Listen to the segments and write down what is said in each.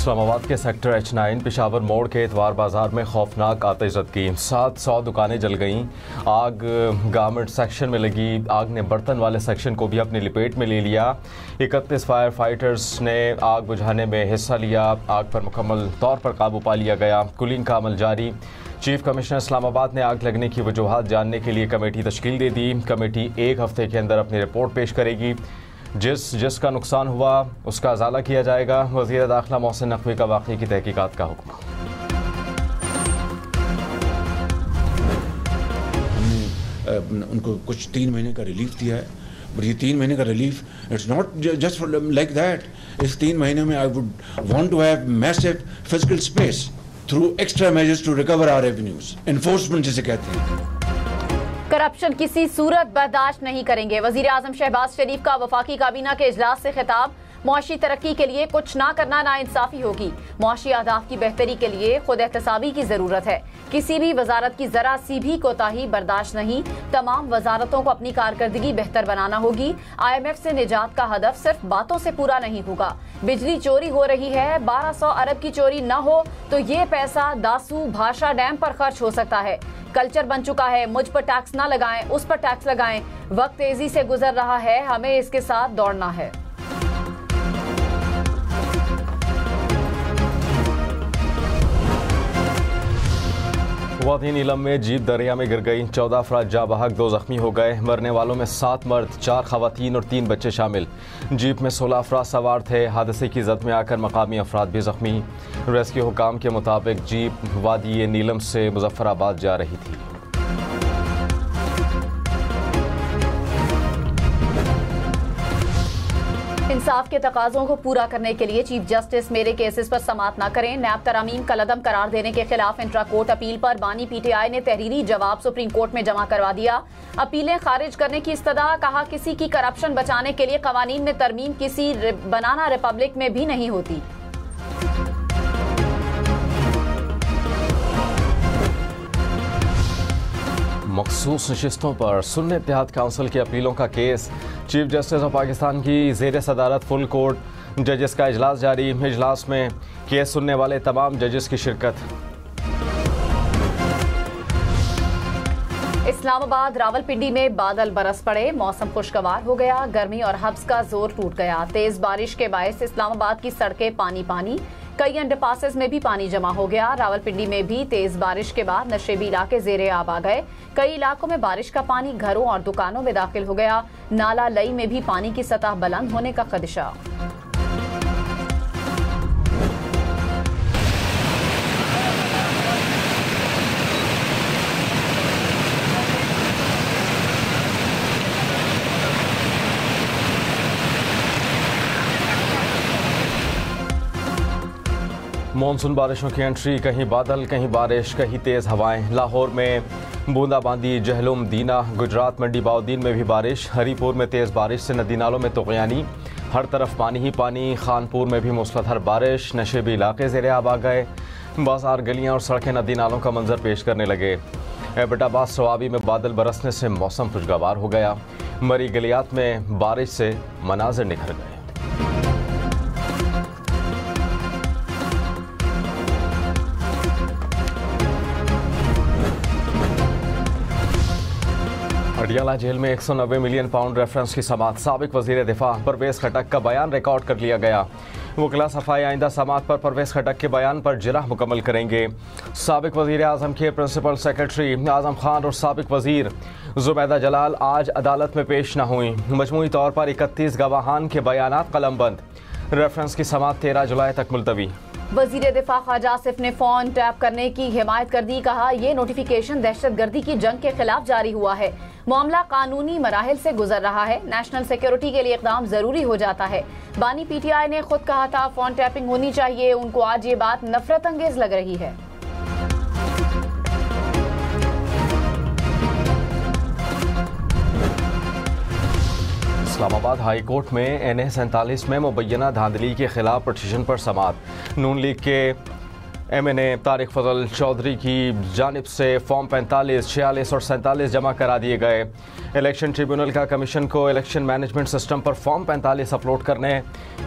इस्लामाबाद के sector H9 Peshawar मोड़ के इतवार बाजार में खौफनाक आतिशज़दगी, 700 दुकानें जल गईं। आग गारमेंट सेक्शन में लगी। आग ने बर्तन वाले सेक्शन को भी अपनी लपेट में ले लिया। 31 फायर फाइटर्स ने आग बुझाने में हिस्सा लिया। आग पर मुकम्मल तौर पर काबू पा लिया गया। कूलिंग का अमल जारी। चीफ कमिश्नर इस्लामाबाद ने आग लगने की वजूहात जानने के लिए कमेटी तश्कील दे दी। कमेटी 1 हफ्ते के अंदर अपनी रिपोर्ट पेश करेगी। जिसका नुकसान हुआ उसका अजाला किया जाएगा। वज़ीर दाखिला मोहसिन नकवी का वाक़ई की तहकीकात का हुक्म। हमने उनको कुछ 3 महीने का रिलीफ दिया है, बट ये 3 महीने का relief it's not just like that. इस 3 महीने में I would want to have massive physical space through extra measures to recover our revenues. Enforcement जिसे कहते हैं। करप्शन किसी सूरत बर्दाश्त नहीं करेंगे। वजीर आजम शहबाज शरीफ का वफाकी काबीना के इजलास से खिताब। मुआशी तरक्की के लिए कुछ ना करना नाइंसाफी होगी। मुआशी आदाफ की बेहतरी के लिए खुद एहतसाबी की जरूरत है। किसी भी वजारत की जरा सी भी कोताही बर्दाश्त नहीं। तमाम वजारतों को अपनी कारकर्दगी बेहतर बनाना होगी। IMF से निजात का हदफ सिर्फ बातों से पूरा नहीं होगा। बिजली चोरी हो रही है, 1200 अरब की चोरी न हो तो ये पैसा दासू भाषा डैम पर खर्च हो सकता है। कल्चर बन चुका है, मुझ पर टैक्स ना लगाएं, उस पर टैक्स लगाएं। वक्त तेजी से गुजर रहा है, हमें इसके साथ दौड़ना है। वादी नीलम में जीप दरिया में गिर गई। 14 अफराद जाँ बहक, 2 जख्मी हो गए। मरने वालों में 7 मर्द, 4 खवातीन और 3 बच्चे शामिल। जीप में 16 अफराद सवार थे। हादसे की जद में आकर मकामी अफराद भी जख्मी। रेस्क्यू हुकाम के मुताबिक जीप वादी नीलम से मुजफ्फराबाद जा रही थी। इंसाफ के तकाजों को पूरा करने के लिए चीफ जस्टिस मेरे केसेस पर समाअत न करें। नैब तरामीम कलअदम करार देने के खिलाफ इंट्रा कोर्ट अपील पर बानी PTI ने तहरीरी जवाब सुप्रीम कोर्ट में जमा करवा दिया। अपीलें खारिज करने की इस्तदा। कहा किसी की करप्शन बचाने के लिए कवानीन में तरमीम किसी बनाना रिपब्लिक में भी नहीं होती। मखसूस नशिस्तों पर सुन्नी इत्तेहाद काउंसिल की अपीलों का case. Chief justice of Pakistan की ज़ेर सदारत फुल कोर्ट जजेस का इजलास जारी। इजलास में केस सुनने वाले तमाम जजेस की शिरकत। इस्लामाबाद रावलपिंडी में बादल बरस पड़े। मौसम खुशगवार हो गया। गर्मी और हब्स का जोर टूट गया। तेज बारिश के बायस इस्लामाबाद की सड़कें पानी पानी। कई अंडरपासेस में भी पानी जमा हो गया। रावलपिंडी में भी तेज बारिश के बाद नशेबी इलाके ज़ेरे आब आ गए। कई इलाकों में बारिश का पानी घरों और दुकानों में दाखिल हो गया। नाला लई में भी पानी की सतह बुलंद होने का खदशा। मॉनसून बारिशों की एंट्री। कहीं बादल, कहीं बारिश, कहीं तेज़ हवाएं। लाहौर में बूंदाबांदी, जहलुम, दीना, गुजरात मंडी बाउद्दीन में भी बारिश। हरीपुर में तेज़ बारिश से नदी नालों में तुग़यानी। हर तरफ पानी ही पानी। खानपुर में भी मूसलाधार बारिश। नशेबी इलाके ज़ेरे आब आ गए। बाजार, गलियाँ और सड़कें नदी नालों का मंजर पेश करने लगे। एबटाबाद सवाबी में बादल बरसने से मौसम खुशगवार हो गया। मरी गलियात में बारिश से मनाजिर निखर गए। अडियाला जेल में 190 मिलियन पाउंड रेफरेंस की समाअत। साबिक वजीर दिफा परवेज खटक का बयान रिकॉर्ड कर लिया गया। वकला सफाई आइंदा समाअत पर परवेज खटक के बयान पर जिरह मुकम्मल करेंगे। साबिक वजीर आजम के प्रिंसिपल सेक्रेटरी आजम खान और साबिक वजीर जुबैदा जलाल आज अदालत में पेश न हुई। मजमूई तौर पर 31 गवाहान के बयानात कलमबंद। रेफरेंस की समाअत 13 जुलाई तक मुलतवी। वजीर दिफा ख्वाजा आसिफ ने फोन टैप करने की हिमायत कर दी। कहा यह नोटिफिकेशन दहशतगर्दी की जंग के खिलाफ जारी हुआ है। मामला कानूनी मराहिल से गुजर रहा है। नेशनल सिक्योरिटी के लिए इक़दाम जरूरी हो जाता है। बानी PTI ने खुद कहा था फोन टैपिंग होनी चाहिए। उनको आज ये बात नफरत अंगेज लग रही है। इस्लामाबाद हाई कोर्ट में NA 47 में मुबैना धांधली के खिलाफ पिटीशन पर समाअत। नून लीग के MNA तारिक फजल चौधरी की जानिब से फॉर्म 45, 46 और 47 जमा करा दिए गए। इलेक्शन ट्रिब्यूनल का कमीशन को इलेक्शन मैनेजमेंट सिस्टम पर फॉर्म 45 अपलोड करने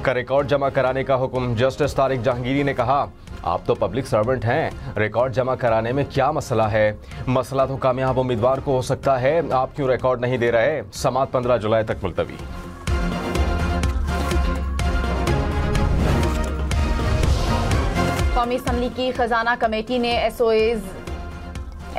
का रिकॉर्ड जमा कराने का हुक्म। जस्टिस तारिक जहांगीरी ने कहा, आप तो पब्लिक सर्वेंट हैं, रिकॉर्ड जमा कराने में क्या मसला है? मसला तो कामयाब उम्मीदवार को हो सकता है, आप क्यों रिकॉर्ड नहीं दे रहे? समाअत 15 जुलाई तक मुलतवी। कौमी असम्बली की खजाना कमेटी ने SOAs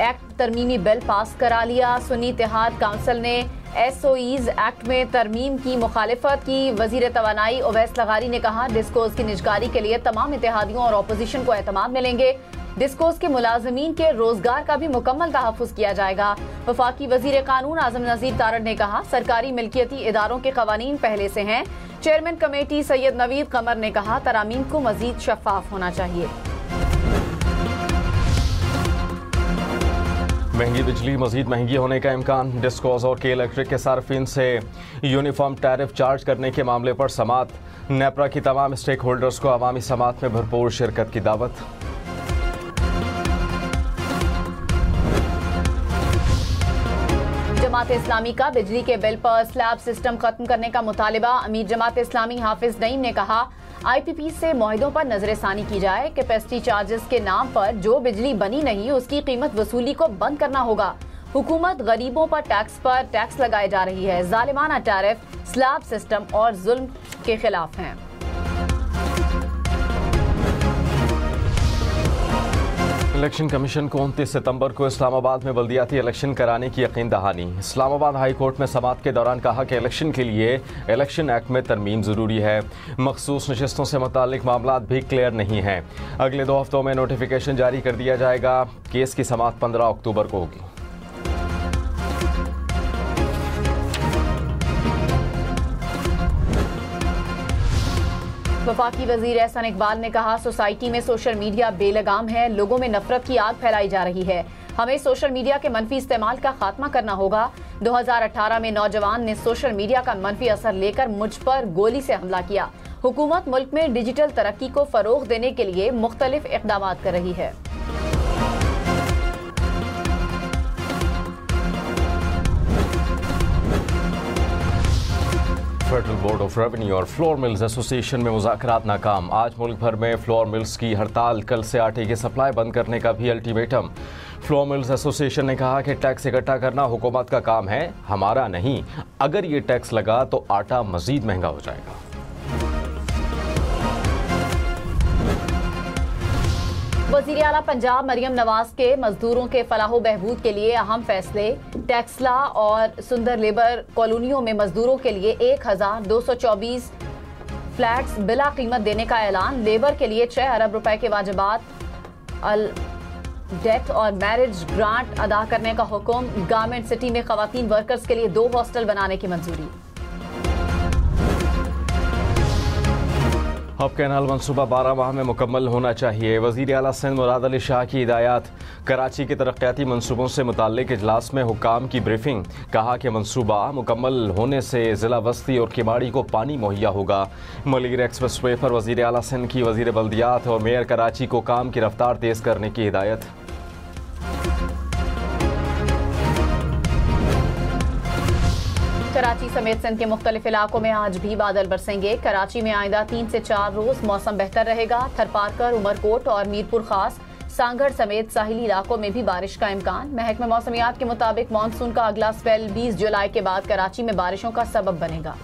एक्ट तरमीमी बिल पास करा लिया। सुन्नी इत्तेहाद काउंसिल ने SOAs एक्ट में तरमीम की मुखालिफत की। वजीर तवानाई ओवैस लगारी ने कहा, डिस्कोस की निजकारी के लिए तमाम इत्तेहादियों और अपोजिशन को एतमाद मिलेंगे। डिस्कोस के मुलाजमीन के रोजगार का भी मुकम्मल तहफ़्फ़ुज़ किया जाएगा। वफाकी वजीर कानून आजम नज़ीर तारड़ ने कहा, सरकारी मिल्कियती इदारों के कवानीन पहले से हैं। चेयरमैन कमेटी सैयद नवीद कमर ने कहा, तरामीम को मजीद शफाफ होना चाहिए। महंगी बिजली मजीद महंगी होने का इम्कान। डिस्कोस और के इलेक्ट्रिक के सार्फिन से यूनिफॉर्म टैरिफ चार्ज करने के मामले पर समाअत। नेपरा की तमाम स्टेक होल्डर्स को अवामी समाअत में भरपूर शिरकत की दावत। जमात इस्लामी का बिजली के बिल पर स्लैब सिस्टम खत्म करने का मुतालिबा। अमीर जमात इस्लामी हाफिज नईम ने कहा, IPP से मुआहिदों पर नजरसानी की जाए। कैपेसिटी चार्जेस के नाम पर जो बिजली बनी नहीं उसकी कीमत वसूली को बंद करना होगा। हुकूमत गरीबों पर टैक्स लगाए जा रही है। जालिमाना टैरिफ, स्लैब सिस्टम और जुल्म के खिलाफ हैं। इलेक्शन कमीशन को 29 सितंबर को इस्लामाबाद में बल्दियाती इलेक्शन कराने की यकीन दहानी। इस्लामाबाद हाई कोर्ट में समाअत के दौरान कहा कि इलेक्शन के लिए इलेक्शन एक्ट में तरमीम ज़रूरी है। मखसूस नशिस्तों से मुताल्लिक मामला भी क्लियर नहीं हैं। अगले 2 हफ्तों में नोटिफिकेशन जारी कर दिया जाएगा। केस की समाअत 15 अक्टूबर को होगी। वफाकी वजीर एहसान इकबाल ने कहा, सोसाइटी में सोशल मीडिया बेलगाम है, लोगों में नफरत की आग फैलाई जा रही है। हमें सोशल मीडिया के मनफी इस्तेमाल का खात्मा करना होगा। 2018 में नौजवान ने सोशल मीडिया का मनफी असर लेकर मुझ पर गोली से हमला किया। हुकूमत मुल्क में डिजिटल तरक्की को फरोग देने के लिए मुख्तलिफ इक़दाम कर रही है। फेडरल बोर्ड ऑफ रेवेन्यू और फ्लोर मिल्स एसोसिएशन में मुज़ाकरात नाकाम। आज मुल्क भर में फ्लोर मिल्स की हड़ताल। कल से आटे की सप्लाई बंद करने का भी अल्टीमेटम। फ्लोर मिल्स एसोसिएशन ने कहा कि टैक्स इकट्ठा करना हुकूमत का काम है, हमारा नहीं। अगर ये टैक्स लगा तो आटा मजीद महंगा हो जाएगा। वज़ीर आला पंजाब मरियम नवाज के मजदूरों के फलाह बहबूद के लिए अहम फैसले। टैक्सला और सुंदर लेबर कॉलोनियों में मजदूरों के लिए 1224 फ्लैट्स बिला कीमत देने का ऐलान। लेबर के लिए 6 अरब रुपए के वाजिबात, डेथ और मैरिज ग्रांट अदा करने का हुक्म। गारमेंट सिटी में खवातीन वर्कर्स के लिए 2 हॉस्टल बनाने की मंजूरी। हब कैनाल मनसूबा 12 माह में मुकम्मल होना चाहिए। वज़ीर आला सिंध मुराद अली शाह की हिदायत। कराची के तरक्याती मनसूबों से मुताल्लिक इजलास में हुक्काम की ब्रीफिंग। कहा कि मनसूबा मुकम्मल होने से ज़िला वस्ती और किमाड़ी को पानी मुहैया होगा। मलीर एक्सप्रेस वे पर वज़ीर आला सिंध की वज़ीर बल्दियात और मेयर कराची को काम की रफ्तार तेज़ करने की हिदायत। कराची समेत सिंध के मुख्तलिफ इलाकों में आज भी बादल बरसेंगे। कराची में आइंदा 3 से 4 रोज मौसम बेहतर रहेगा। थरपारकर, उमरकोट और मीरपुर खास, सांगढ़ समेत साहिली इलाकों में भी बारिश का इम्कान। महकमा मौसमियात के मुताबिक मानसून का अगला स्पेल 20 जुलाई के बाद कराची में बारिशों का सबब बनेगा।